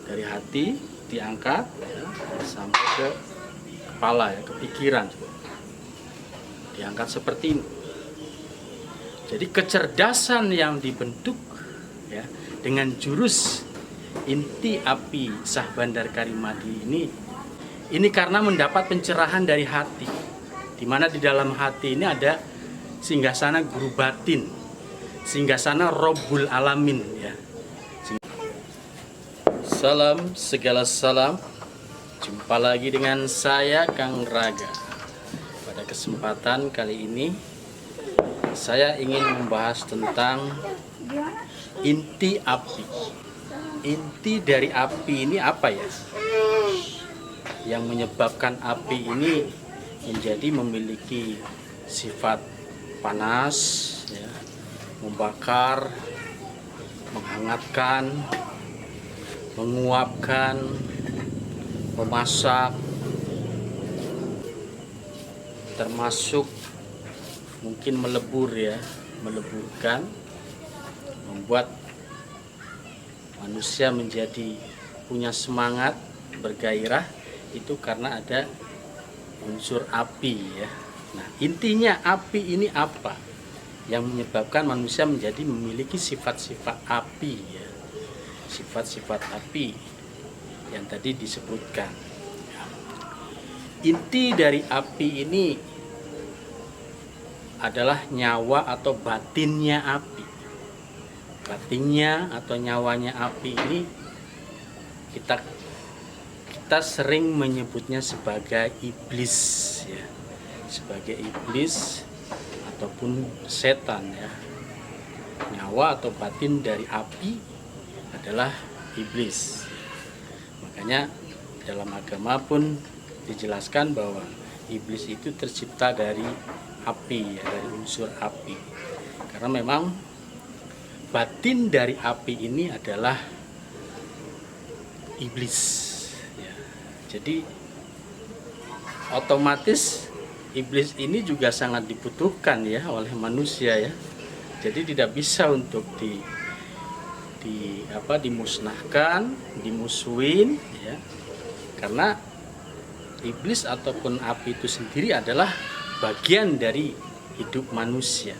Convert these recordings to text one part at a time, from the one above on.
Dari hati diangkat ya, sampai ke kepala ya, ke pikiran. Diangkat seperti ini. Jadi kecerdasan yang dibentuk ya dengan jurus inti api Sah Bandar Karimadi ini karena mendapat pencerahan dari hati, di mana di dalam hati ini ada singgasana guru batin, singgasana Rabbul Alamin ya. Salam segala salam, jumpa lagi dengan saya Kang Raga. Pada kesempatan kali ini saya ingin membahas tentang inti api. Inti dari api ini apa ya? Yang menyebabkan api ini menjadi memiliki sifat panas, ya, membakar, menghangatkan, menguapkan, memasak, termasuk mungkin melebur ya, meleburkan, membuat manusia menjadi punya semangat, bergairah, itu karena ada unsur api ya. Nah, intinya api ini apa yang menyebabkan manusia menjadi memiliki sifat-sifat api ya, sifat-sifat api yang tadi disebutkan. Inti dari api ini adalah nyawa atau batinnya api. Batinnya atau nyawanya api ini kita sering menyebutnya sebagai iblis ya. Sebagai iblis ataupun setan ya. Nyawa atau batin dari api adalah iblis. Makanya dalam agama pun dijelaskan bahwa iblis itu tercipta dari api, ya, dari unsur api. Karena memang batin dari api ini adalah iblis. Ya. Jadi otomatis iblis ini juga sangat dibutuhkan ya oleh manusia ya. Jadi tidak bisa untuk dimusnahkan, dimusuhin ya. Karena iblis ataupun api itu sendiri adalah bagian dari hidup manusia.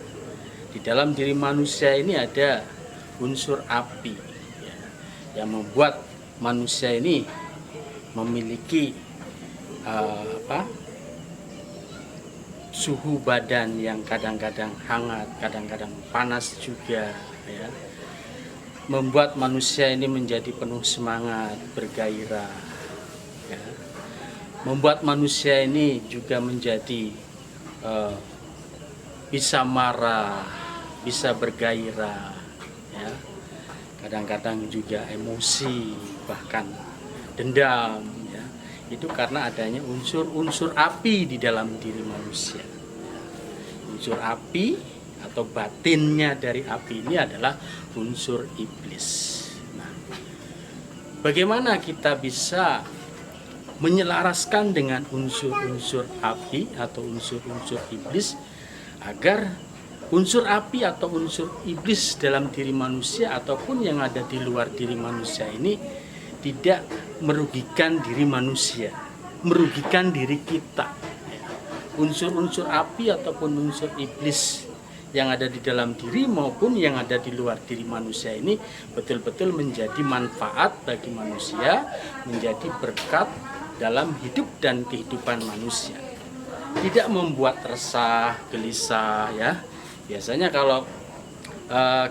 Di dalam diri manusia ini ada unsur api ya, yang membuat manusia ini memiliki suhu badan yang kadang-kadang hangat, kadang-kadang panas juga ya. Membuat manusia ini menjadi penuh semangat, bergairah ya. Membuat manusia ini juga menjadi bisa marah, bisa bergairah ya. Kadang-kadang juga emosi, bahkan dendam ya. Itu karena adanya unsur-unsur api di dalam diri manusia. Unsur api atau batinnya dari api ini adalah unsur iblis. Nah, bagaimana kita bisa menyelaraskan dengan unsur-unsur api atau unsur-unsur iblis agar unsur api atau unsur iblis dalam diri manusia ataupun yang ada di luar diri manusia ini tidak merugikan diri manusia, merugikan diri kita. Unsur-unsur api ataupun unsur iblis yang ada di dalam diri maupun yang ada di luar diri manusia ini betul-betul menjadi manfaat bagi manusia, menjadi berkat dalam hidup dan kehidupan manusia. Tidak membuat resah, gelisah ya. Biasanya kalau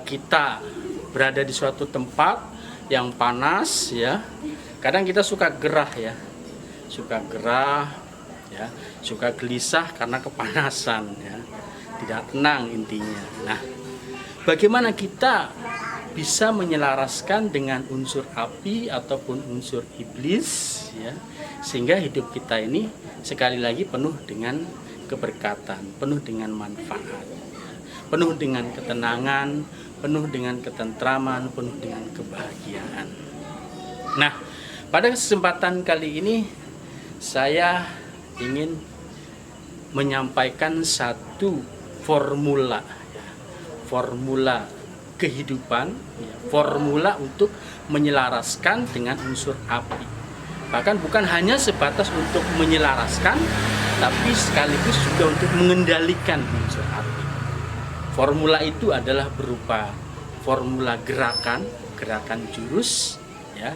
kita berada di suatu tempat yang panas ya, kadang kita suka gerah ya. Suka gerah ya, suka gelisah karena kepanasan ya. Tidak tenang intinya. Nah, bagaimana kita bisa menyelaraskan dengan unsur api ataupun unsur iblis ya, sehingga hidup kita ini sekali lagi penuh dengan keberkatan, penuh dengan manfaat, penuh dengan ketenangan, penuh dengan ketentraman, penuh dengan kebahagiaan. Nah, pada kesempatan kali ini saya ingin menyampaikan satu formula kehidupan, formula untuk menyelaraskan dengan unsur api. Bahkan bukan hanya sebatas untuk menyelaraskan, tapi sekaligus juga untuk mengendalikan unsur api. Formula itu adalah berupa formula gerakan jurus, ya,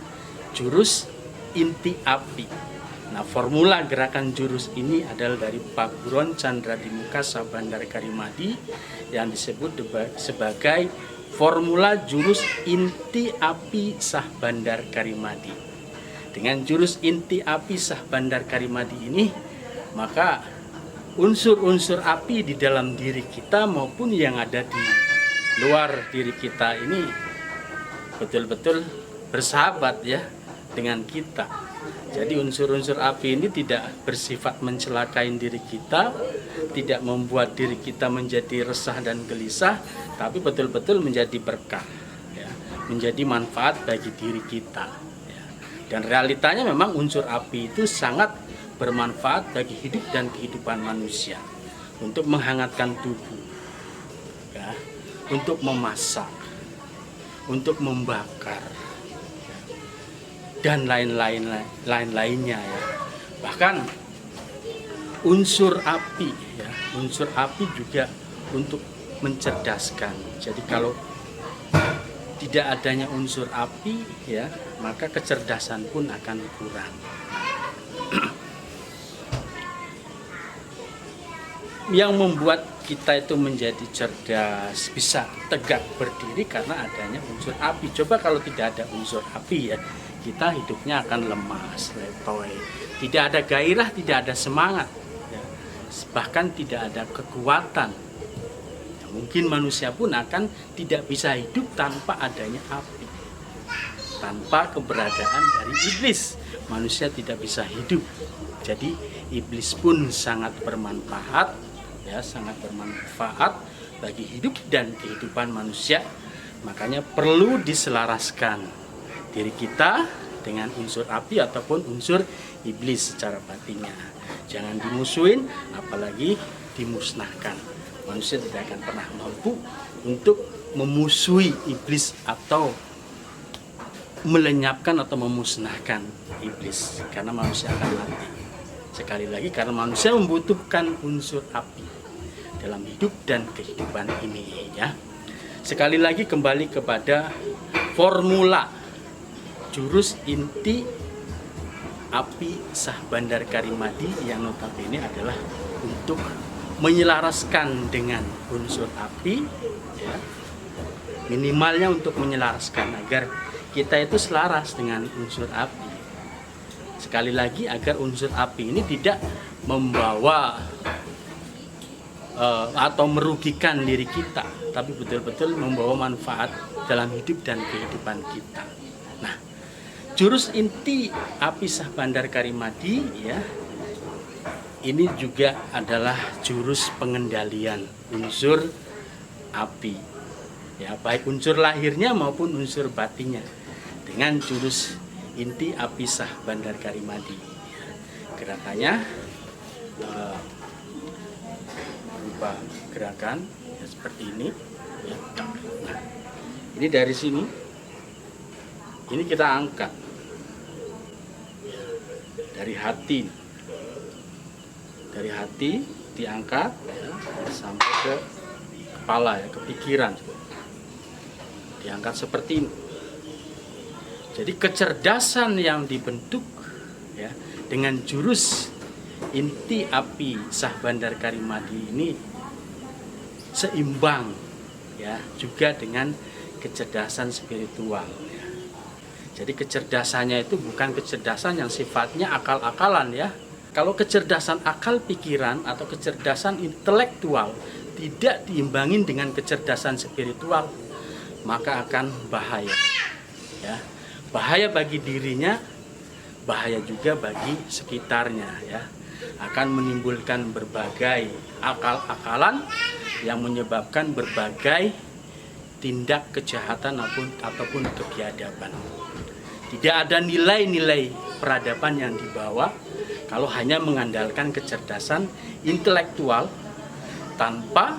jurus inti api. Nah, formula gerakan jurus ini adalah dari Pak Buron Candradimuka Sah Bandar Karimadi yang disebut sebagai formula jurus inti api Sah Bandar Karimadi. Dengan jurus inti api Sah Bandar Karimadi ini, maka unsur-unsur api di dalam diri kita maupun yang ada di luar diri kita ini betul-betul bersahabat ya dengan kita. Jadi unsur-unsur api ini tidak bersifat mencelakai diri kita, tidak membuat diri kita menjadi resah dan gelisah, tapi betul-betul menjadi berkah, ya, menjadi manfaat bagi diri kita. Ya. Dan realitanya memang unsur api itu sangat bermanfaat bagi hidup dan kehidupan manusia, untuk menghangatkan tubuh, ya, untuk memasak, untuk membakar, dan lain-lainnya ya. Bahkan unsur api ya, unsur api juga untuk mencerdaskan. Jadi kalau tidak adanya unsur api ya, maka kecerdasan pun akan kurang. Yang membuat kita itu menjadi cerdas, bisa tegak berdiri karena adanya unsur api. Coba kalau tidak ada unsur api ya, kita hidupnya akan lemas, letoy, tidak ada gairah, tidak ada semangat, ya. Bahkan tidak ada kekuatan. Ya, mungkin manusia pun akan tidak bisa hidup tanpa adanya api, tanpa keberadaan dari iblis. Manusia tidak bisa hidup. Jadi iblis pun sangat bermanfaat, ya, sangat bermanfaat bagi hidup dan kehidupan manusia. Makanya perlu diselaraskan diri kita dengan unsur api ataupun unsur iblis secara batinnya. Jangan dimusuhin, apalagi dimusnahkan. Manusia tidak akan pernah mampu untuk memusuhi iblis atau melenyapkan atau memusnahkan iblis, karena manusia akan mati. Sekali lagi, karena manusia membutuhkan unsur api dalam hidup dan kehidupan ini ya. Sekali lagi kembali kepada formula jurus inti api Sah Bandar Karimadi yang notabene adalah untuk menyelaraskan dengan unsur api ya. Minimalnya untuk menyelaraskan agar kita itu selaras dengan unsur api. Sekali lagi, agar unsur api ini tidak membawa atau merugikan diri kita, tapi betul-betul membawa manfaat dalam hidup dan kehidupan kita. Nah, jurus inti api Sah Bandar Karimadi ya, ini juga adalah jurus pengendalian unsur api ya, baik unsur lahirnya maupun unsur batinnya, dengan jurus inti api Sah Bandar Karimadi ya. Gerakannya berupa gerakan ya, seperti ini ya. Nah, ini dari sini, ini kita angkat dari hati diangkat ya, sampai ke kepala ya, ke pikiran, diangkat seperti ini. Jadi kecerdasan yang dibentuk ya dengan jurus inti api Sah Bandar Karimadi ini seimbang ya juga dengan kecerdasan spiritual ya. Jadi kecerdasannya itu bukan kecerdasan yang sifatnya akal-akalan ya. Kalau kecerdasan akal pikiran atau kecerdasan intelektual tidak diimbangin dengan kecerdasan spiritual, maka akan bahaya ya. Bahaya bagi dirinya, bahaya juga bagi sekitarnya ya. Akan menimbulkan berbagai akal-akalan yang menyebabkan berbagai tindak kejahatan ataupun kebiadaban. Tidak ada nilai-nilai peradaban yang dibawa kalau hanya mengandalkan kecerdasan intelektual tanpa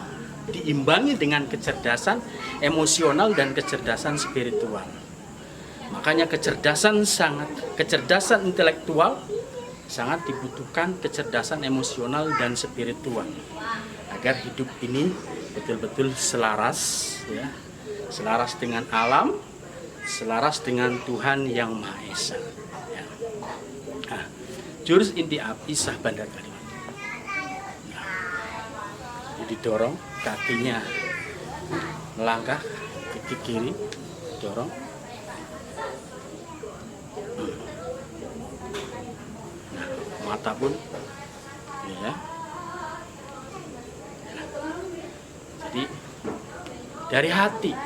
diimbangi dengan kecerdasan emosional dan kecerdasan spiritual. Makanya kecerdasan intelektual sangat dibutuhkan kecerdasan emosional dan spiritual agar hidup ini betul-betul selaras, ya, selaras dengan alam, selaras dengan Tuhan yang Maha Esa. Ya. Nah, jurus inti api sah bandar Karimati. Nah, didorong kakinya melangkah ke kiri, dorong. Nah, mata pun, ya. Jadi dari hati,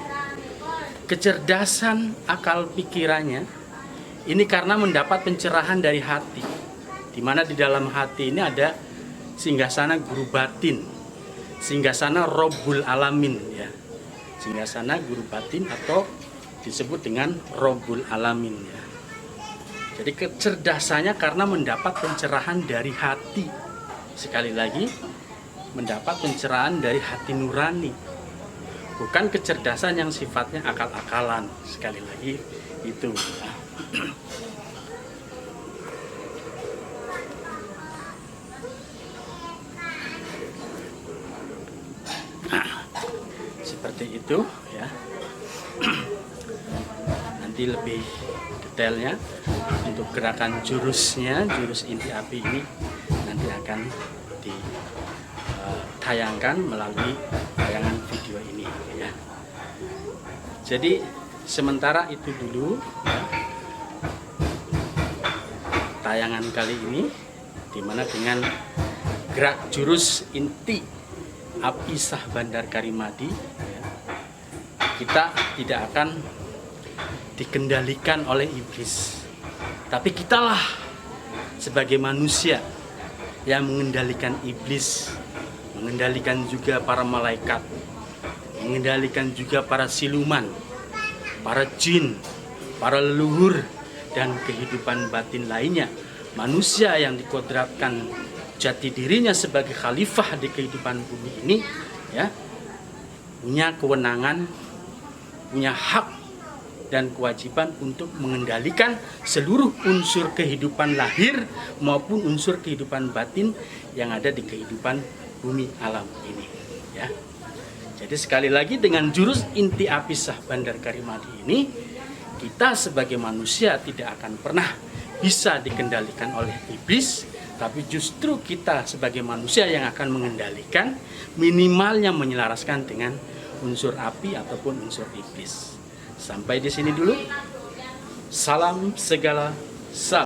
kecerdasan akal pikirannya ini karena mendapat pencerahan dari hati, di mana di dalam hati ini ada singgasana guru batin, singgasana Robbul Alamin, ya, singgasana guru batin atau disebut dengan Robbul Alamin, ya. Jadi kecerdasannya karena mendapat pencerahan dari hati, sekali lagi mendapat pencerahan dari hati nurani, bukan kecerdasan yang sifatnya akal-akalan, sekali lagi itu. Nah, seperti itu, ya. Nanti lebih detailnya untuk gerakan jurusnya, jurus inti api ini nanti akan ditayangkan melalui tayangan video ini, ya. Jadi sementara itu dulu, ya, tayangan kali ini, dimana dengan gerak jurus inti api sah bandar Karimati, ya, kita tidak akan dikendalikan oleh iblis, tapi kitalah sebagai manusia yang mengendalikan iblis, mengendalikan juga para malaikat, mengendalikan juga para siluman, para jin, para leluhur, dan kehidupan batin lainnya. Manusia yang dikodratkan jati dirinya sebagai khalifah di kehidupan bumi ini, ya, punya kewenangan, punya hak dan kewajiban untuk mengendalikan seluruh unsur kehidupan lahir maupun unsur kehidupan batin yang ada di kehidupan bumi alam ini, ya. Jadi sekali lagi dengan jurus inti api sah bandar Karimati ini, kita sebagai manusia tidak akan pernah bisa dikendalikan oleh iblis, tapi justru kita sebagai manusia yang akan mengendalikan, minimalnya menyelaraskan dengan unsur api ataupun unsur iblis. Sampai di sini dulu. Salam segala salam.